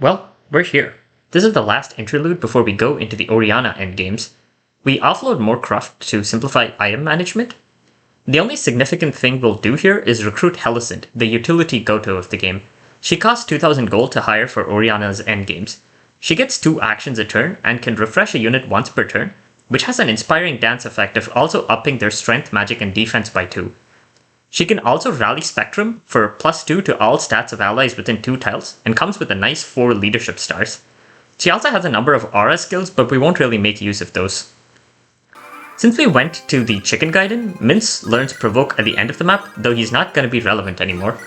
Well, we're here. This is the last interlude before we go into the Orianna endgames. We offload more craft to simplify item management. The only significant thing we'll do here is recruit Helicent, the utility Goto of the game. She costs 2000 gold to hire for Orianna's endgames. She gets 2 actions a turn and can refresh a unit once per turn, which has an inspiring dance effect of also upping their strength, magic, and defense by 2. She can also rally Spectrum for +2 to all stats of allies within 2 tiles, and comes with a nice 4 leadership stars. She also has a number of aura skills, but we won't really make use of those. Since we went to the Chicken Gaiden, Mince learns Provoke at the end of the map, though he's not going to be relevant anymore.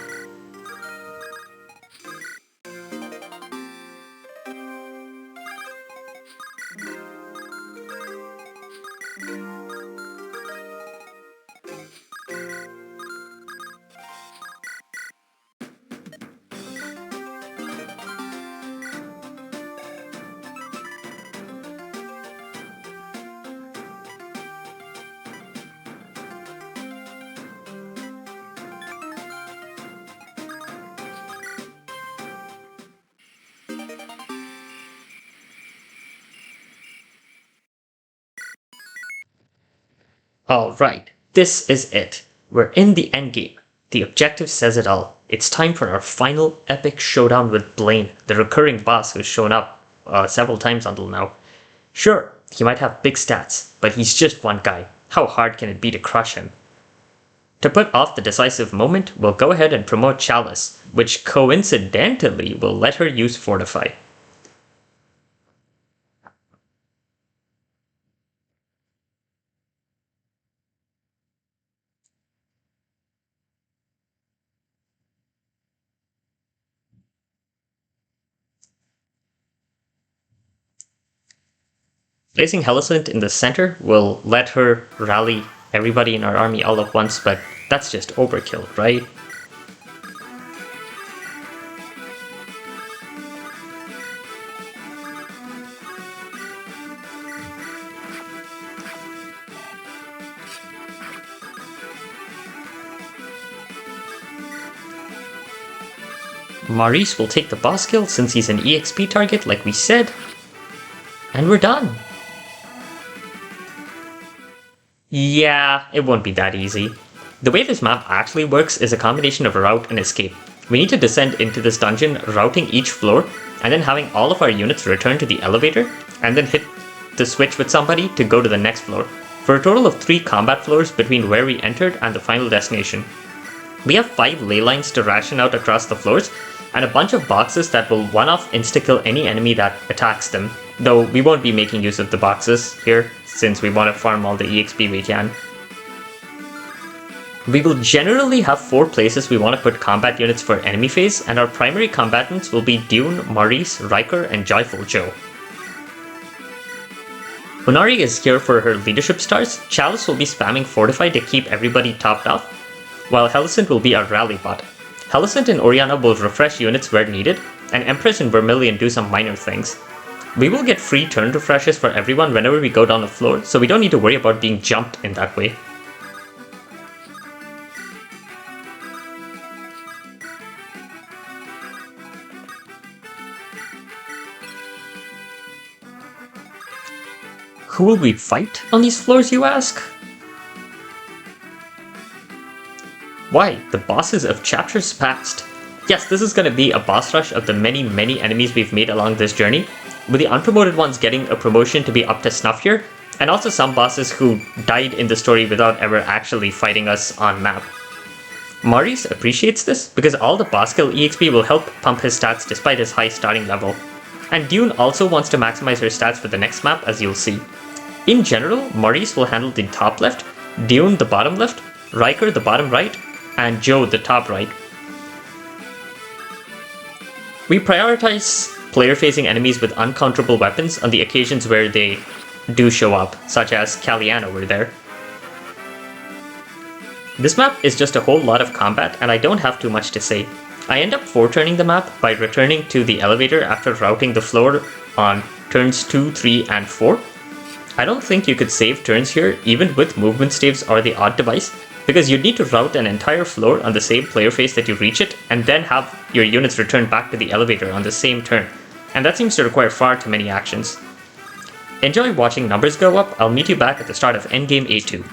Alright, this is it. We're in the endgame. The objective says it all. It's time for our final epic showdown with Blaine, the recurring boss who's shown up several times until now. Sure, he might have big stats, but he's just one guy. How hard can it be to crush him? To put off the decisive moment, we'll go ahead and promote Chalice, which coincidentally will let her use Fortify. Placing Helicent in the center will let her rally everybody in our army all at once, but that's just overkill, right? Maurice will take the boss kill since he's an EXP target like we said, and we're done. Yeah, it won't be that easy. The way this map actually works is a combination of route and escape. We need to descend into this dungeon, routing each floor, and then having all of our units return to the elevator, and then hit the switch with somebody to go to the next floor, for a total of 3 combat floors between where we entered and the final destination. We have 5 ley lines to ration out across the floors, and a bunch of boxes that will one-off insta-kill any enemy that attacks them, though we won't be making use of the boxes here, since we want to farm all the EXP we can. We will generally have 4 places we want to put combat units for enemy phase, and our primary combatants will be Dune, Maurice, Riker, and Joyful Joe. Hunari is here for her leadership stars. Chalice will be spamming Fortify to keep everybody topped off, while Helicent will be our rally bot. Helicent and Orianna will refresh units where needed, and Empress and Vermilion do some minor things. We will get free turn refreshes for everyone whenever we go down the floor, so we don't need to worry about being jumped in that way. Who will we fight on these floors, you ask? Why, the bosses of chapters past. Yes, this is going to be a boss rush of the many enemies we've made along this journey, with the unpromoted ones getting a promotion to be up to snuff here, and also some bosses who died in the story without ever actually fighting us on map. Maurice appreciates this because all the boss kill EXP will help pump his stats despite his high starting level. And Dune also wants to maximize her stats for the next map, as you'll see. In general, Maurice will handle the top left, Dune the bottom left, Riker the bottom right, and Joe the top right. We prioritize player-facing enemies with uncounterable weapons on the occasions where they do show up, such as Kallian over there. This map is just a whole lot of combat, and I don't have too much to say. I end up 4-turning the map by returning to the elevator after routing the floor on turns 2, 3, and 4. I don't think you could save turns here, even with movement staves or the odd device, because you'd need to route an entire floor on the same player face that you reach it, and then have your units return back to the elevator on the same turn, and that seems to require far too many actions. Enjoy watching numbers go up. I'll meet you back at the start of Endgame A-2.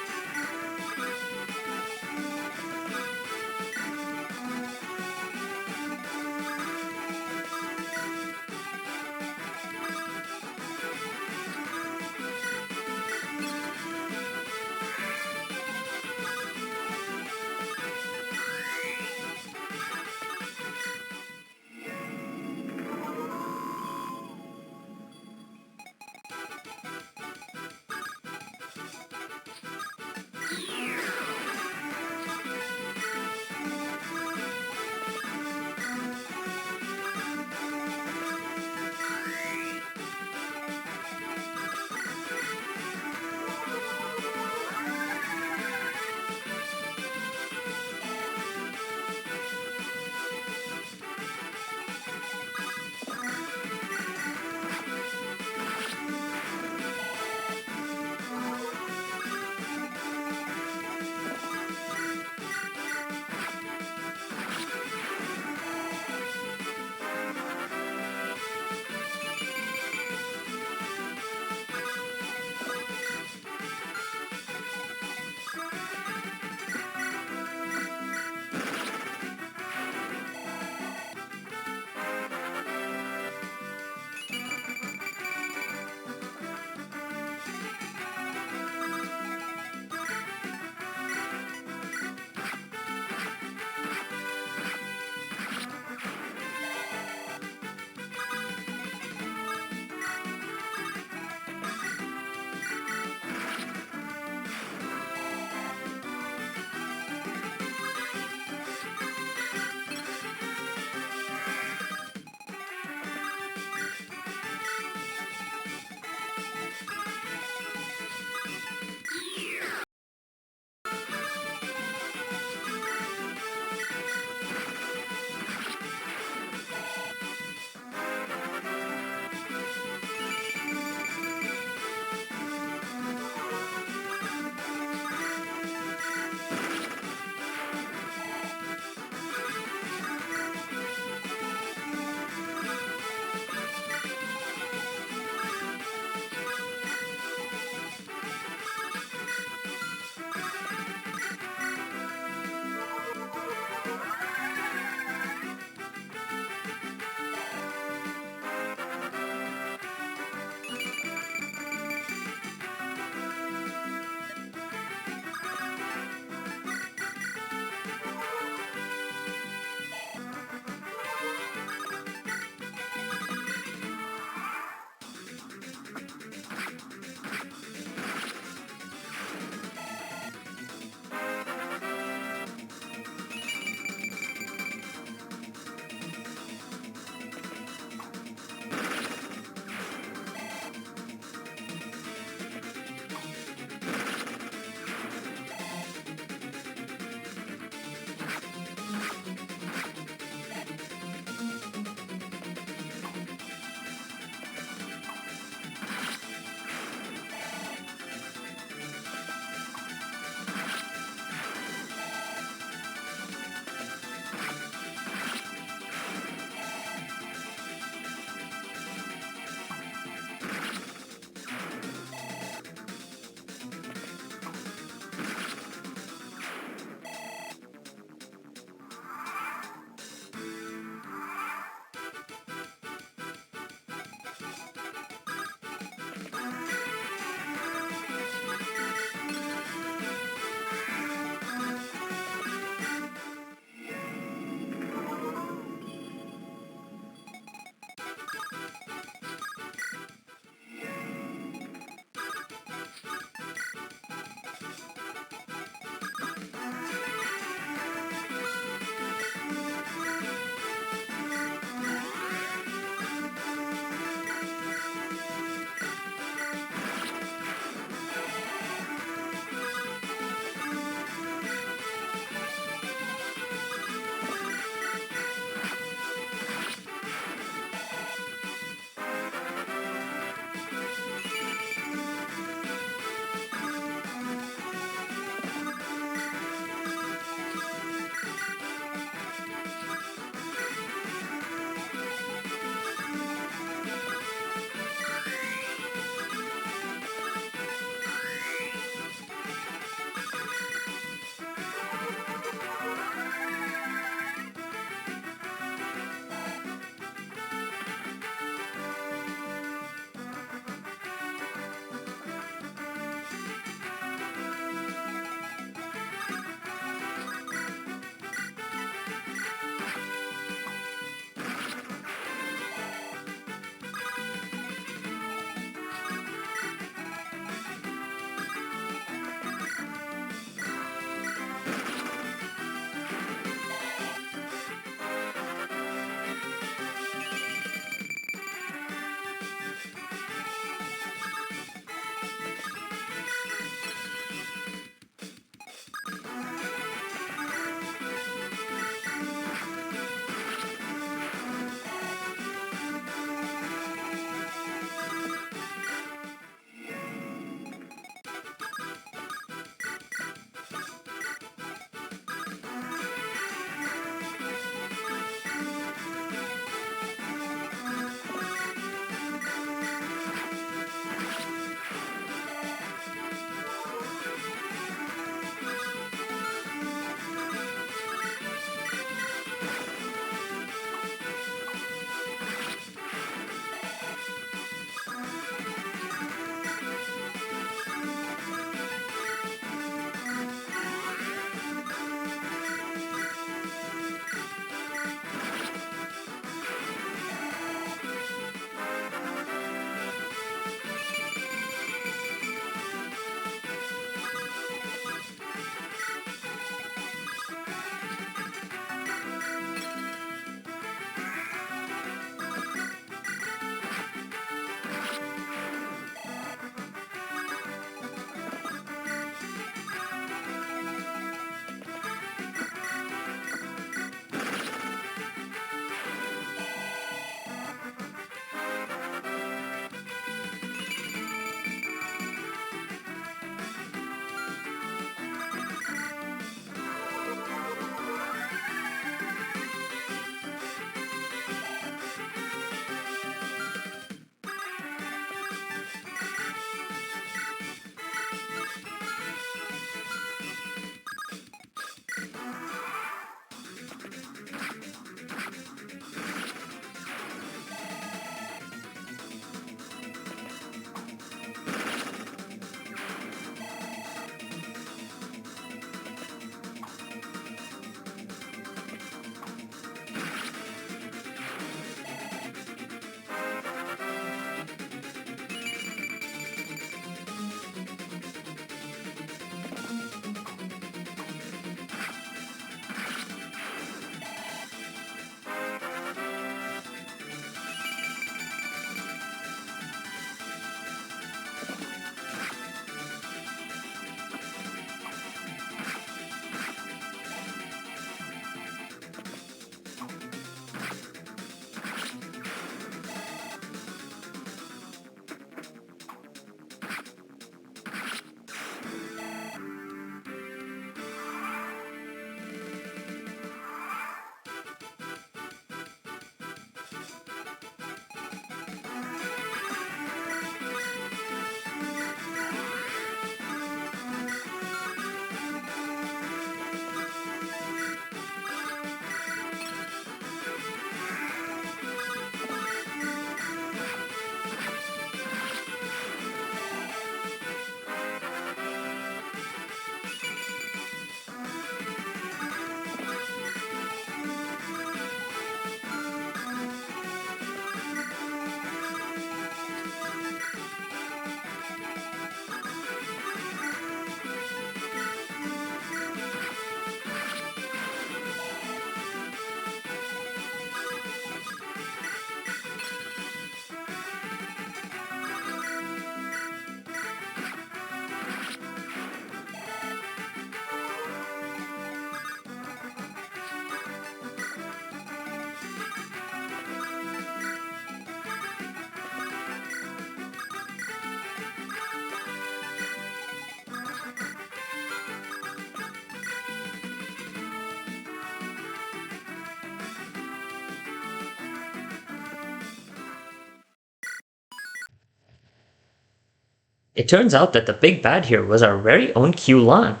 It turns out that the big bad here was our very own Q-Lan.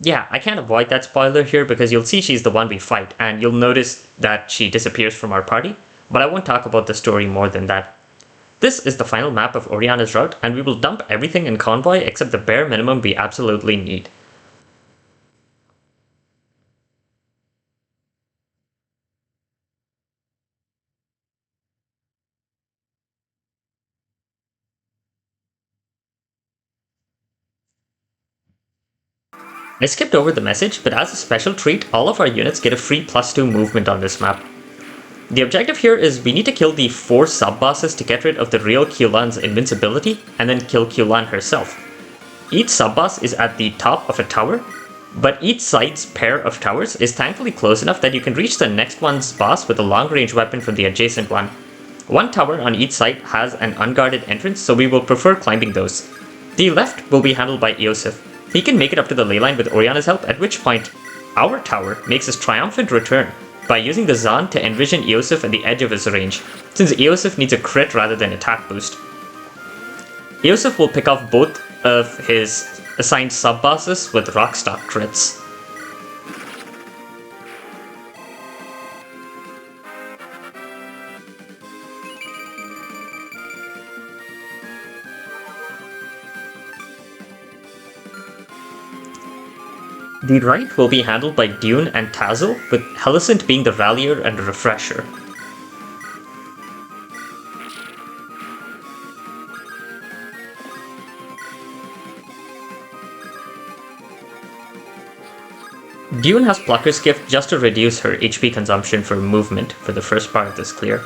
Yeah, I can't avoid that spoiler here because you'll see she's the one we fight, and you'll notice that she disappears from our party, but I won't talk about the story more than that. This is the final map of Oriana's route, and we will dump everything in Convoy except the bare minimum we absolutely need. I skipped over the message, but as a special treat, all of our units get a free +2 movement on this map. The objective here is we need to kill the 4 sub-bosses to get rid of the real Q-Lan's invincibility, and then kill Q-Lan herself. Each sub-boss is at the top of a tower, but each side's pair of towers is thankfully close enough that you can reach the next one's boss with a long-range weapon from the adjacent one. One tower on each side has an unguarded entrance, so we will prefer climbing those. The left will be handled by Eosif. He can make it up to the ley line with Oriana's help, at which point our tower makes his triumphant return by using the Zahn to envision Eosif at the edge of his range, since Eosif needs a crit rather than attack boost. Eosif will pick off both of his assigned sub-bosses with Rockstock crits. The right will be handled by Dune and Tazzle, with Helicent being the rallier and refresher. Dune has Plucker's Gift just to reduce her HP consumption for movement for the first part of this clear.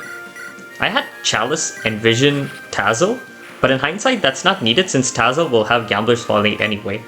I had Chalice envision Tazzle, but in hindsight that's not needed since Tazzle will have Gambler's Folly anyway.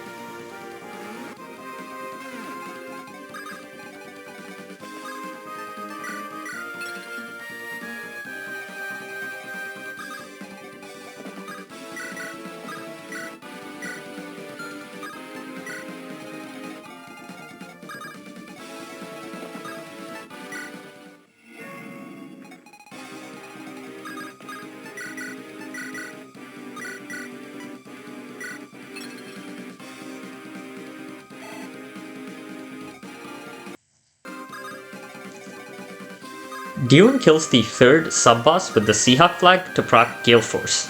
Dune kills the third sub-boss with the Seahawk flag to proc Gale Force.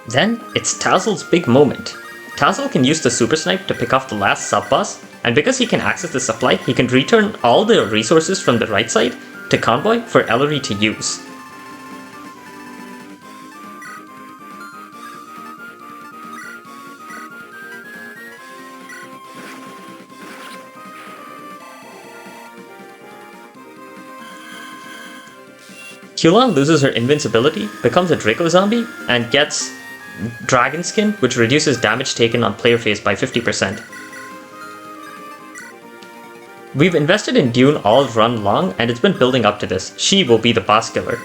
Then, it's Tazzle's big moment. Tazzle can use the Super Snipe to pick off the last sub-boss, and because he can access the supply, he can return all the resources from the right side to Convoy for Ellery to use. Q-Lan loses her invincibility, becomes a Draco zombie, and gets Dragon Skin, which reduces damage taken on player phase by 50%. We've invested in Dune all run long, and it's been building up to this. She will be the boss killer.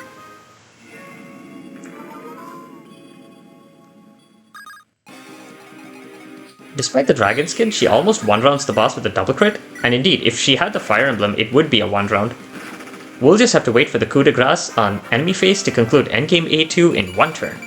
Despite the Dragon Skin, she almost one-rounds the boss with a double crit, and indeed, if she had the Fire Emblem, it would be a one-round. We'll just have to wait for the coup de grace on enemy phase to conclude Endgame A-2 in one turn.